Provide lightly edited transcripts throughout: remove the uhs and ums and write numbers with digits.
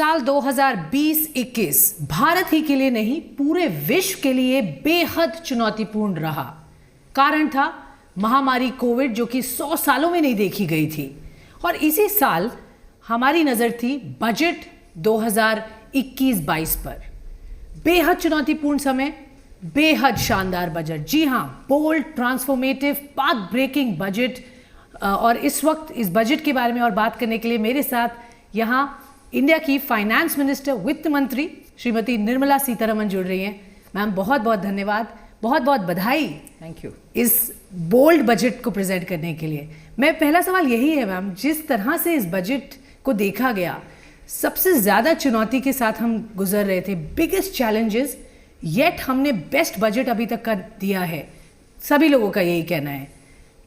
साल 2020-21 भारत ही के लिए नहीं पूरे विश्व के लिए बेहद चुनौतीपूर्ण रहा। कारण था महामारी कोविड, जो कि 100 सालों में नहीं देखी गई थी। और इसी साल हमारी नजर थी बजट 2021-22 पर। बेहद चुनौतीपूर्ण समय, बेहद शानदार बजट। जी हाँ, bold, transformative, path breaking budget. और इस वक्त इस बजट के बारे में और बात करने के लिए मेरे साथ यहाँ इंडिया की फाइनेंस मिनिस्टर, वित्त मंत्री श्रीमती निर्मला सीतारमण जुड़ रही हैं। मैम, बहुत बहुत धन्यवाद, बहुत बहुत बधाई। थैंक यू इस बोल्ड बजट को प्रेजेंट करने के लिए। मैं पहला सवाल यही है मैम, जिस तरह से इस बजट को देखा गया, सबसे ज़्यादा चुनौती के साथ हम गुजर रहे थे, बिगेस्ट चैलेंजेस, येट हमने बेस्ट बजट अभी तक का दिया है। सभी लोगों का यही कहना है।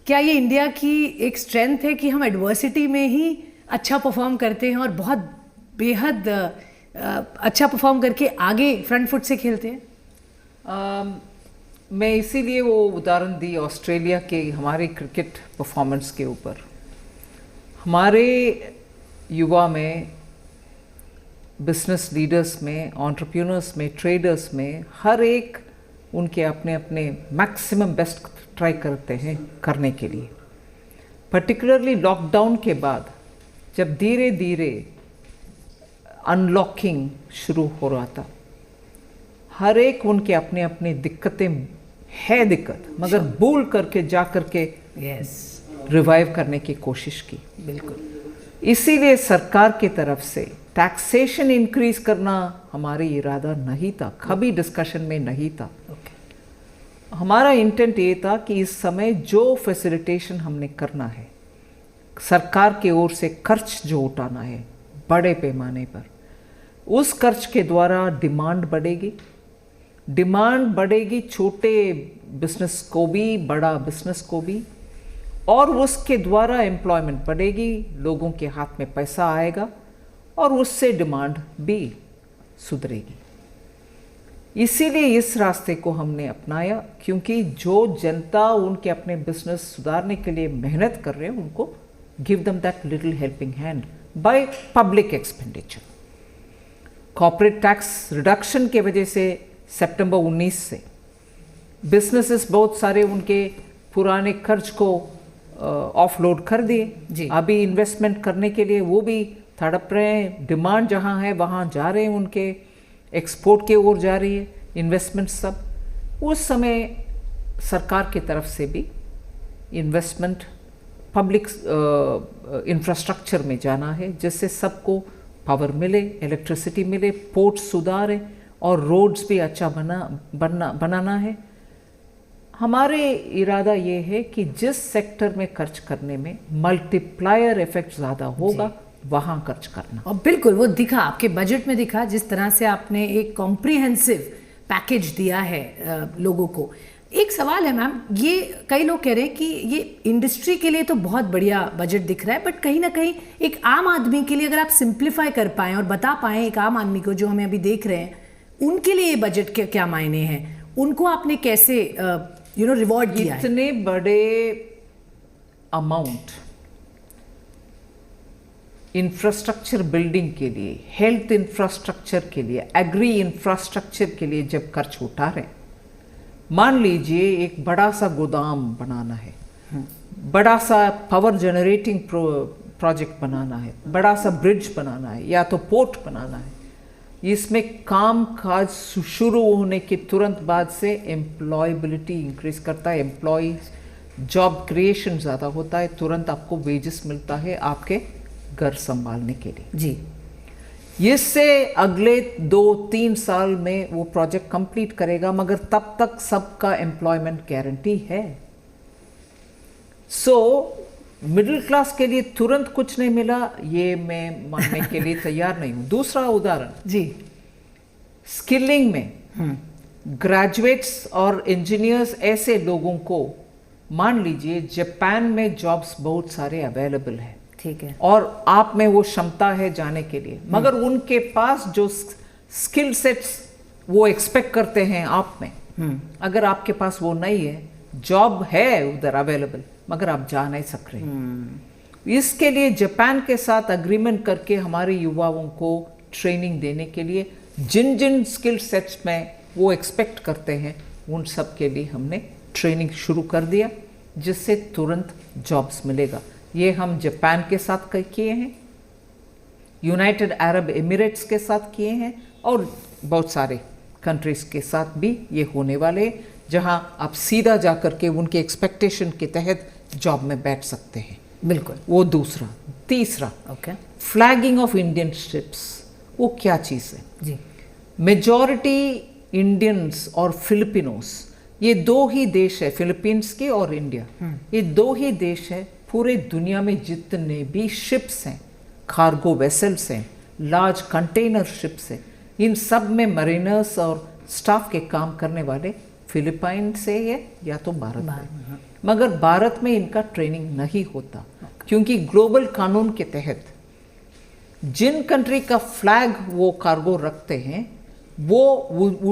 क्या ये इंडिया की एक स्ट्रेंथ है कि हम एडवर्सिटी में ही अच्छा परफॉर्म करते हैं और बहुत बेहद अच्छा परफॉर्म करके आगे फ्रंट फुट से खेलते हैं? मैं इसीलिए वो उदाहरण दी ऑस्ट्रेलिया के हमारे क्रिकेट परफॉर्मेंस के ऊपर। हमारे युवा में, बिजनेस लीडर्स में, एंटरप्रेन्योर्स में, ट्रेडर्स में, हर एक उनके अपने अपने मैक्सिमम बेस्ट ट्राई करते हैं करने के लिए। पर्टिकुलरली लॉकडाउन के बाद जब धीरे धीरे अनलॉकिंग शुरू हो रहा था, हर एक उनके अपने अपने दिक्कतें है दिक्कत, मगर भूल करके जा करके रिवाइव करने की कोशिश की। बिल्कुल। इसीलिए सरकार की तरफ से टैक्सेशन इंक्रीज करना हमारी इरादा नहीं था, कभी डिस्कशन में नहीं था। हमारा इंटेंट ये था कि इस समय जो फैसिलिटेशन हमने करना है, सरकार की ओर से खर्च जो उठाना है बड़े पैमाने पर, उस खर्च के द्वारा डिमांड बढ़ेगी। डिमांड बढ़ेगी छोटे बिजनेस को भी, बड़ा बिजनेस को भी, और उसके द्वारा एम्प्लॉयमेंट बढ़ेगी, लोगों के हाथ में पैसा आएगा और उससे डिमांड भी सुधरेगी। इसीलिए इस रास्ते को हमने अपनाया, क्योंकि जो जनता उनके अपने बिजनेस सुधारने के लिए मेहनत कर रहे हैं, उनको give them that little helping hand by public expenditure. Corporate tax reduction के वजह से सितंबर 19 से बिजनेसेस बहुत सारे उनके पुराने खर्च को ऑफलोड कर दिए। अभी इन्वेस्टमेंट करने के लिए वो भी तड़प रहे हैं। डिमांड जहाँ है वहाँ जा रहे हैं, उनके एक्सपोर्ट के ओर जा रही है इन्वेस्टमेंट सब। उस समय सरकार की तरफ से भी इन्वेस्टमेंट पब्लिक इंफ्रास्ट्रक्चर में जाना है, जिससे सबको पावर मिले, इलेक्ट्रिसिटी मिले, पोर्ट सुधारे और रोड्स भी अच्छा बनाना है। हमारे इरादा ये है कि जिस सेक्टर में खर्च करने में मल्टीप्लायर इफेक्ट ज़्यादा होगा, वहाँ खर्च करना। और बिल्कुल वो दिखा, आपके बजट में दिखा, जिस तरह से आपने एक कॉम्प्रिहेंसिव पैकेज दिया है लोगों को। एक सवाल है मैम, ये कई लोग कह रहे हैं कि ये इंडस्ट्री के लिए तो बहुत बढ़िया बजट दिख रहा है, बट कहीं ना कहीं एक आम आदमी के लिए अगर आप सिंप्लीफाई कर पाएँ और बता पाएँ एक आम आदमी को जो हमें अभी देख रहे हैं, उनके लिए ये बजट के क्या मायने हैं, उनको आपने कैसे रिवॉर्ड किया है? इतने बड़े अमाउंट इंफ्रास्ट्रक्चर बिल्डिंग के लिए, हेल्थ इंफ्रास्ट्रक्चर के लिए, एग्री इंफ्रास्ट्रक्चर के लिए जब खर्च उठा रहे, मान लीजिए एक बड़ा सा गोदाम बनाना है, बड़ा सा पावर जनरेटिंग प्रोजेक्ट बनाना है, बड़ा सा ब्रिज बनाना है, या तो पोर्ट बनाना है। इसमें काम काज शुरू होने के तुरंत बाद से एम्प्लॉयबिलिटी इंक्रीज करता है, एम्प्लॉयज जॉब क्रिएशन ज़्यादा होता है, तुरंत आपको वेजेस मिलता है आपके घर संभालने के लिए। जी, इससे अगले 2-3 साल में वो प्रोजेक्ट कंप्लीट करेगा, मगर तब तक सबका एम्प्लॉयमेंट गारंटी है। सो मिडिल क्लास के लिए तुरंत कुछ नहीं मिला, ये मैं मानने के लिए तैयार नहीं हूँ। दूसरा उदाहरण जी, स्किलिंग में ग्रेजुएट्स और इंजीनियर्स, ऐसे लोगों को मान लीजिए जापान में जॉब्स बहुत सारे अवेलेबल है, ठीक है, और आप में वो क्षमता है जाने के लिए, मगर उनके पास जो स्किल सेट्स वो एक्सपेक्ट करते हैं आप में, अगर आपके पास वो नहीं है, जॉब है उधर अवेलेबल मगर आप जा नहीं सक रहे। इसके लिए जापान के साथ अग्रीमेंट करके हमारे युवाओं को ट्रेनिंग देने के लिए जिन जिन स्किल सेट्स में वो एक्सपेक्ट करते हैं उन सब के लिए हमने ट्रेनिंग शुरू कर दिया, जिससे तुरंत जॉब्स मिलेगा। ये हम जापान के साथ किए हैं, यूनाइटेड अरब एमिरेट्स के साथ किए हैं और बहुत सारे कंट्रीज़ के साथ भी ये होने वाले हैं, जहां आप सीधा जाकर के उनके एक्सपेक्टेशन के तहत जॉब में बैठ सकते हैं। बिल्कुल। वो दूसरा। तीसरा, okay, flagging of Indian ships. वो क्या चीज़ है? जी, मेजॉरिटी इंडियंस और फिलिपिनोस, ये दो ही देश है, फिलीपींस के और इंडिया, ये दो ही देश है पूरे दुनिया में जितने भी शिप्स हैं, कार्गो वेसल्स हैं, लार्ज कंटेनर शिप्स हैं, इन सब में मरीनर्स और स्टाफ के काम करने वाले फिलीपाइन से है या तो भारत में। मगर भारत में इनका ट्रेनिंग नहीं होता, क्योंकि ग्लोबल कानून के तहत जिन कंट्री का फ्लैग वो कार्गो रखते हैं वो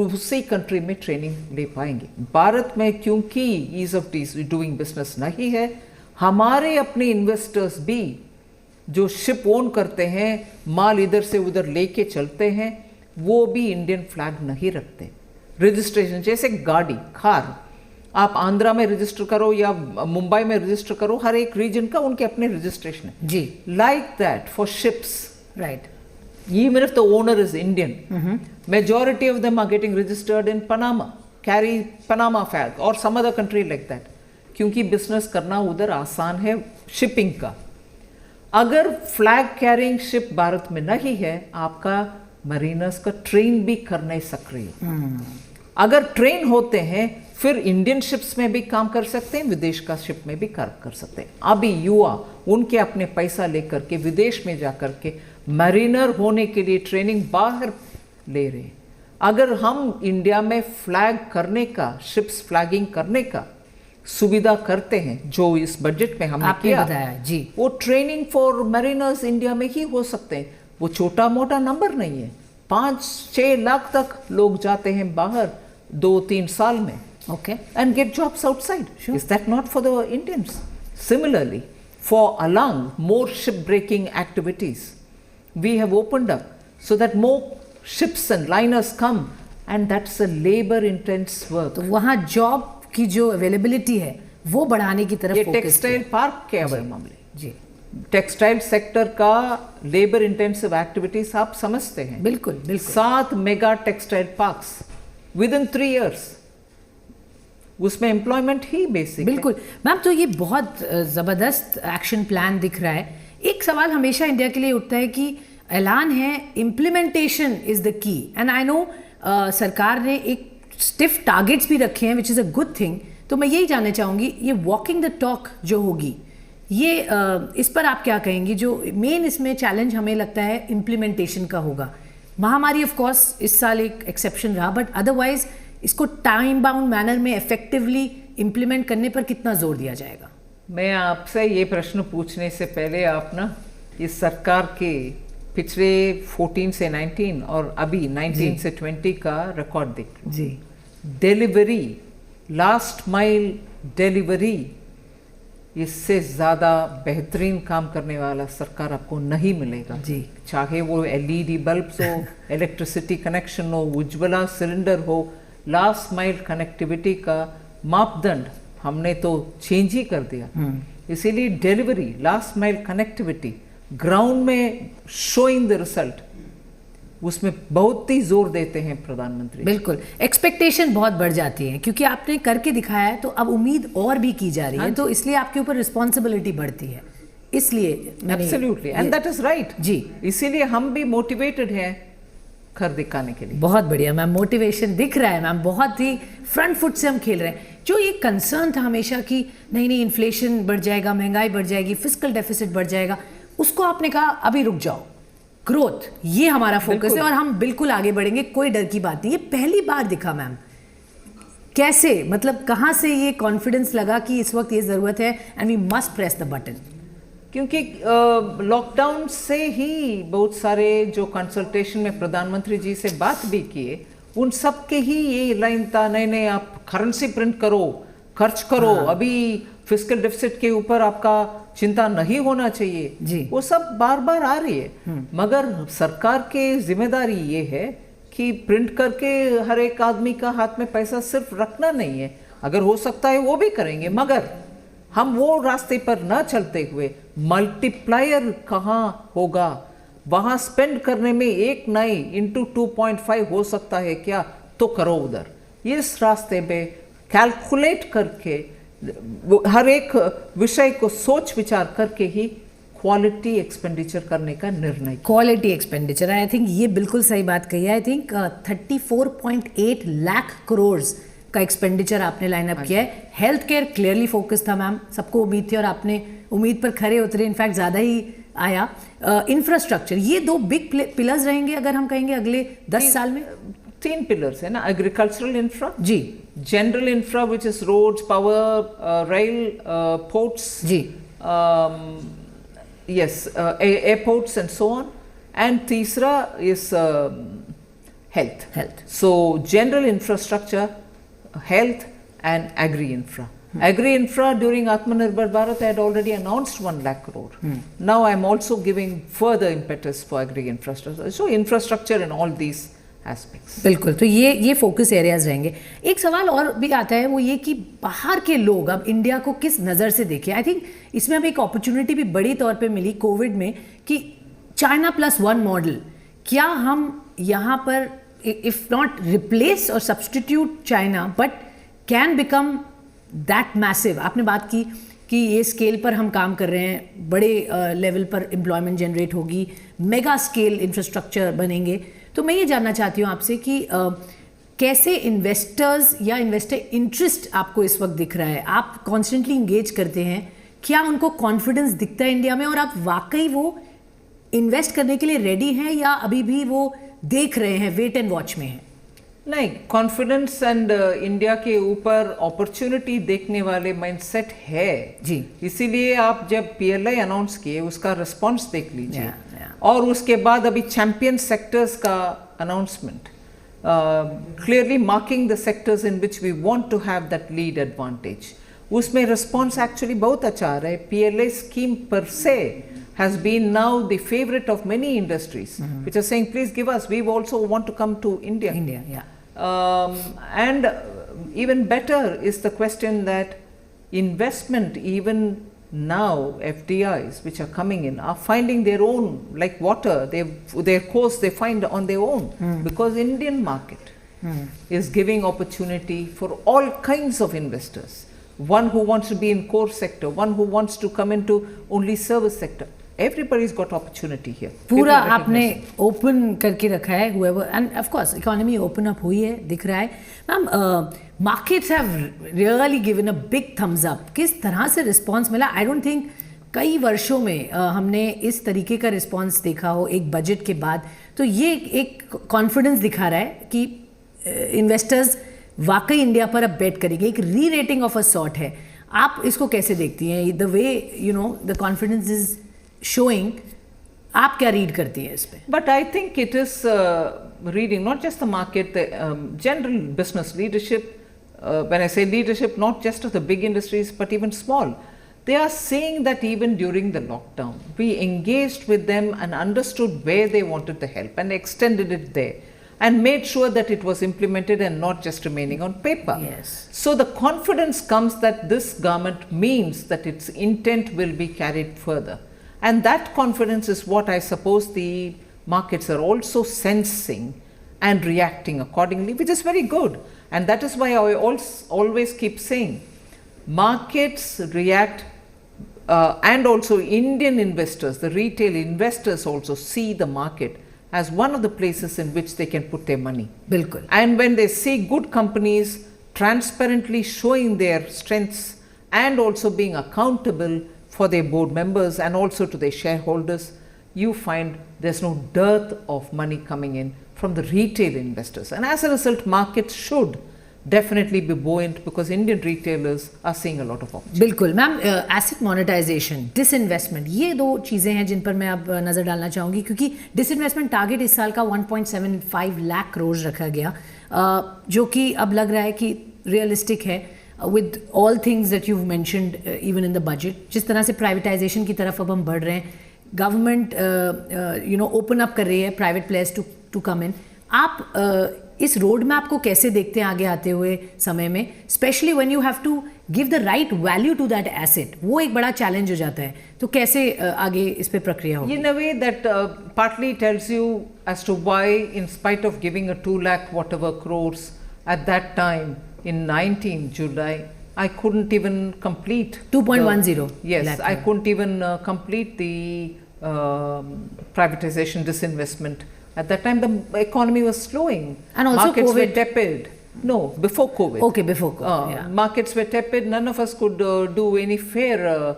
उसी कंट्री में ट्रेनिंग ले पाएंगे। भारत में क्योंकि ईज ऑफ डूइंग बिजनेस नहीं है, हमारे अपने इन्वेस्टर्स भी जो शिप ओन करते हैं, माल इधर से उधर लेके चलते हैं, वो भी इंडियन फ्लैग नहीं रखते। रजिस्ट्रेशन जैसे गाड़ी, कार, आप आंध्रा में रजिस्टर करो या मुंबई में रजिस्टर करो, हर एक रीजन का उनके अपने रजिस्ट्रेशन है। जी, like that for ships, right, even if the owner is Indian, majority of them are getting registered in Panama, carry Panama flag or some other country like that, क्योंकि business करना उधर आसान है शिपिंग का। अगर flag carrying ship Bharat में नहीं है, आपका मरीनर्स का ट्रेन भी कर नहीं सक रही है। अगर ट्रेन होते हैं फिर इंडियन शिप्स में भी काम कर सकते हैं, विदेश का शिप में भी काम कर सकते हैं। अभी युवा उनके अपने पैसा लेकर के विदेश में जाकर के मरीनर होने के लिए ट्रेनिंग बाहर ले रहे हैं। अगर हम इंडिया में फ्लैग करने का, शिप्स फ्लैगिंग करने का सुविधा करते हैं, जो इस बजट में हमने किया, बताया जी, वो ट्रेनिंग फॉर मरीनर्स इंडिया में ही हो सकते हैं। वो छोटा मोटा नंबर नहीं है, 5-6 लाख तक लोग जाते हैं बाहर 2-3 साल में, okay, and get jobs outside. Sure. Is that not for the Indians? Similarly, for along more shipbreaking activities, we have opened up so that more ships and liners come, and that's a labor-intense work. तो वहाँ job की जो availability है वो बढ़ाने की तरफ ये focus टेक्सटाइल पार्क के मामले, जी, टेक्सटाइल सेक्टर का लेबर इंटेंसिव एक्टिविटीज आप समझते हैं। बिल्कुल बिल्कुल। 7 mega textile parks within 3 years, उसमें एम्प्लॉयमेंट ही बेसिक। बिल्कुल मैम, तो ये बहुत ज़बरदस्त एक्शन प्लान दिख रहा है। एक सवाल हमेशा इंडिया के लिए उठता है कि ऐलान है, implementation is the key, and I know सरकार ने एक स्टिफ टारगेट्स भी रखे हैं, which is a good thing. तो मैं यही जानना चाहूँगी, ये वॉकिंग द टॉक जो होगी, ये इस पर आप क्या कहेंगी? जो मेन इसमें चैलेंज हमें लगता है इम्प्लीमेंटेशन का होगा। महामारी ऑफ कोर्स इस साल एक एक्सेप्शन रहा, बट अदरवाइज इसको टाइम बाउंड मैनर में इफेक्टिवली इम्प्लीमेंट करने पर कितना जोर दिया जाएगा? मैं आपसे ये प्रश्न पूछने से पहले आप ना इस सरकार के पिछले 14 से 19 और अभी 19 से 20 का रिकॉर्ड देख जी। डिलीवरी, लास्ट माइल डिलीवरी, इससे ज़्यादा बेहतरीन काम करने वाला सरकार आपको नहीं मिलेगा जी। चाहे वो LED बल्ब्स हो, इलेक्ट्रिसिटी कनेक्शन हो, उज्ज्वला सिलेंडर हो, लास्ट माइल कनेक्टिविटी का मापदंड हमने तो चेंज ही कर दिया। इसीलिए delivery, last mile connectivity, ground में शोइंग द रिजल्ट, उसमें बहुत ही जोर देते हैं प्रधानमंत्री। बिल्कुल, एक्सपेक्टेशन बहुत बढ़ जाती है क्योंकि आपने करके दिखाया है, तो अब उम्मीद और भी की जा रही है, तो इसलिए आपके ऊपर रिस्पॉन्सिबिलिटी बढ़ती है। इसलिए absolutely, and that is right जी। इसीलिए हम भी मोटिवेटेड हैं कर दिखाने के लिए। बहुत बढ़िया मैम, मोटिवेशन दिख रहा है मैम, बहुत ही फ्रंट फुट से हम खेल रहे हैं। जो ये कंसर्न था हमेशा कि नहीं इन्फ्लेशन बढ़ जाएगा, महंगाई बढ़ जाएगी, फिस्कल डेफिसिट बढ़ जाएगा, उसको आपने कहा अभी रुक जाओ, ग्रोथ ये हमारा फोकस है और हम बिल्कुल आगे बढ़ेंगे, कोई डर की बात नहीं। ये पहली बार दिखा मैम, कैसे, मतलब कहाँ से ये कॉन्फिडेंस लगा कि इस वक्त ये ज़रूरत है and we must press the button? क्योंकि लॉकडाउन से ही बहुत सारे जो कंसल्टेशन में प्रधानमंत्री जी से बात भी किए, उन सब के ही ये लाइन था, नहीं आप करेंसी प्रिंट करो, खर्च करो। अभी फिस्कल डेफिसिट के ऊपर आपका चिंता नहीं होना चाहिए जी। वो सब बार बार आ रही है, मगर सरकार की जिम्मेदारी ये है कि प्रिंट करके हर एक आदमी का हाथ में पैसा सिर्फ रखना नहीं है, अगर हो सकता है वो भी करेंगे, मगर हम वो रास्ते पर न चलते हुए मल्टीप्लायर कहाँ होगा, वहाँ स्पेंड करने में एक नहीं इंटू 2.5 हो सकता है क्या, तो करो उधर। इस रास्ते पे कैलकुलेट करके हर एक विषय को सोच विचार करके ही क्वालिटी एक्सपेंडिचर करने का निर्णय। क्वालिटी एक्सपेंडिचर, आई थिंक ये बिल्कुल सही बात कही है। आई थिंक 34.8 लाख करोड़ का एक्सपेंडिचर आपने लाइन अप किया है। हेल्थ केयर क्लियरली फोकस था मैम, सबको उम्मीद थी और आपने उम्मीद पर खरे उतरे, इनफैक्ट ज़्यादा ही आया। इंफ्रास्ट्रक्चर, ये दो बिग पिलर्स रहेंगे अगर हम कहेंगे अगले 10 साल में। 3 पिलर्स है ना, एग्रीकल्चरल इंफ्रा जी, general infra which is roads, power, rail, ports, जी, yes, airports and so on, and तीसरा is health. So general infrastructure, health and agri infra. Agri infra during Atmanirbhar Bharat I had already announced 1 lakh crore. Now I am also giving further impetus for agri infrastructure. So infrastructure in all these aspects. बिल्कुल, तो ये focus areas रहेंगे। एक सवाल और भी आता है, वो ये कि बाहर के लोग अब इंडिया को किस नज़र से देखें। आई थिंक इसमें हमें एक अपॉर्चुनिटी भी बड़ी तौर पे मिली कोविड में कि चाइना +1 मॉडल, क्या हम यहाँ पर इफ नॉट रिप्लेस और substitute China but can become that massive. आपने बात की कि ये स्केल पर हम काम कर रहे हैं, बड़े लेवल पर एम्प्लॉयमेंट जनरेट होगी, मेगा स्केल इंफ्रास्ट्रक्चर बनेंगे। तो मैं ये जानना चाहती हूँ आपसे कि कैसे इन्वेस्टर्स या इन्वेस्टर इंटरेस्ट आपको इस वक्त दिख रहा है? आप कॉन्स्टेंटली इंगेज करते हैं, क्या उनको कॉन्फिडेंस दिखता है इंडिया में और आप वाकई वो इन्वेस्ट करने के लिए रेडी हैं या अभी भी वो देख रहे हैं, वेट एंड वॉच में हैं? नहीं, कॉन्फिडेंस एंड इंडिया के ऊपर अपॉर्चुनिटी देखने वाले माइंडसेट है जी। इसीलिए आप जब PLI अनाउंस किए उसका रिस्पांस देख लीजिए, Yeah. और उसके बाद अभी चैंपियन सेक्टर्स का announcement, clearly marking the sectors in which we want to have that lead advantage, उसमें रिस्पांस एक्चुअली बहुत अच्छा आ रहा है। PLI स्कीम पर से has been now the favorite of many industries, which are saying, please give us, we also want to come to India. Yeah. And even better is the question that investment, even now FDIs which are coming in are finding their own, like water, their course they find on their own, because Indian market is giving opportunity for all kinds of investors. One who wants to be in core sector, one who wants to come into only service sector. Everybody's got opportunity here. पूरा आपने open करके रखा है, whoever, and of course economy open up हुई है, दिख रहा है। Ma'am, markets have really given a big thumbs up. किस तरह से रिस्पांस मिला? आई डोंट थिंक कई वर्षों में हमने इस तरीके का रिस्पांस देखा हो एक बजट के बाद। तो ये एक कॉन्फिडेंस दिखा रहा है कि इन्वेस्टर्स वाकई इंडिया पर अब बेट करेंगे, एक री रेटिंग ऑफ अ सॉर्ट है। आप इसको कैसे देखती हैं? The way you know the confidence is showing, आप क्या रीड करती हैं इस पे? But I think it is reading not just the market, the general business leadership. When I say leadership, not just of the big industries, but even small. They are saying that even during the lockdown, we engaged with them and understood where they wanted the help and extended it there, and made sure that it was implemented and not just remaining on paper. Yes. So the confidence comes that this government means that its intent will be carried further. And that confidence is what I suppose the markets are also sensing and reacting accordingly, which is very good. And that is why I always keep saying, markets react and also Indian investors, the retail investors also see the market as one of the places in which they can put their money. बिल्कुल। And when they see good companies transparently showing their strengths and also being accountable for their board members and also to their shareholders, you find there's no dearth of money coming in from the retail investors. And as a result, markets should definitely be buoyant because Indian retailers are seeing a lot of opportunity. बिल्कुल ma'am, asset monetization, disinvestment, ये दो चीज़ें हैं जिन पर मैं अब नज़र डालना चाहूँगी, क्योंकि डिसइन्वेस्टमेंट टारगेट इस साल का 1.75 लाख करोड़ रखा गया, जो कि अब लग रहा है कि रियलिस्टिक है। with all things that you've mentioned even in the budget, जिस तरह से privatization की तरफ अब हम बढ़ रहे हैं, government open up कर रही है private players to come in. आप इस रोड मैप को कैसे देखते हैं आगे आते हुए समय में, specially when you have to give the right value to that asset, वो एक बड़ा चैलेंज हो जाता है, तो कैसे आगे इस पे प्रक्रिया होगी? In a way that partly tells you as to why, in spite of giving a 2 lakh whatever crores at that time in 19 July, I couldn't even complete 2.10. Yes, lakh I couldn't even complete the privatization disinvestment. At that time, the economy was slowing. And also markets COVID. were tepid. No, before COVID. Okay, before COVID. Yeah. Markets were tepid. None of us could do any fair,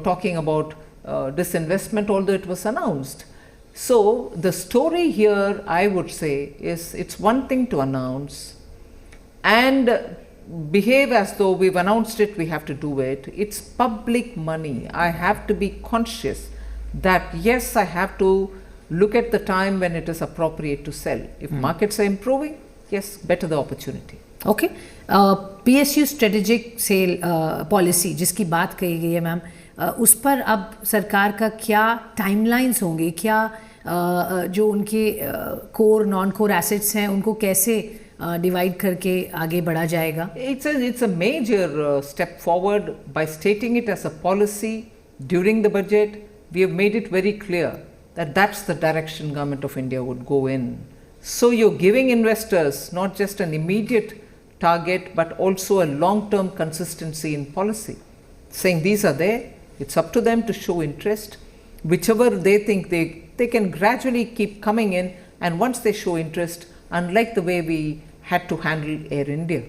talking about disinvestment, although it was announced. So the story here, I would say, is it's one thing to announce and behave as though we've announced it, we have to do it. It's public money. I have to be conscious that yes, I have to look at the time when it is appropriate to sell. If markets are improving, yes, better the opportunity. Okay. PSU strategic sale policy जिसकी बात कही गई है ma'am, उस पर अब सरकार का क्या टाइमलाइंस होंगे, क्या जो उनके कोर नॉन कोर एसेट्स हैं उनको कैसे डिवाइड करके आगे बढ़ा जाएगा? It's a major step forward. By stating it as a policy during the budget, we have made it very clear that that's the direction Government of India would go in. So you're giving investors not just an immediate target but also a long-term consistency in policy, saying these are there, it's up to them to show interest, whichever they think they can gradually keep coming in, and once they show interest, unlike the way we had to handle Air India,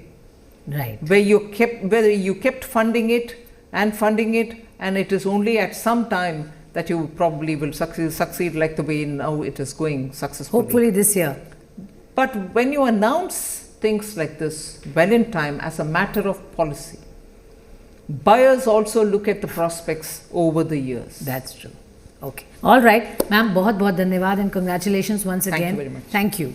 right, where you kept funding it, and it is only at some time that you probably will succeed like the way now it is going successfully. Hopefully this year. But when you announce things like this well in time as a matter of policy, buyers also look at the prospects over the years. That's true. Okay. All right. Ma'am, बहुत बहुत धन्यवाद and congratulations once again. Thank you very much. Thank you.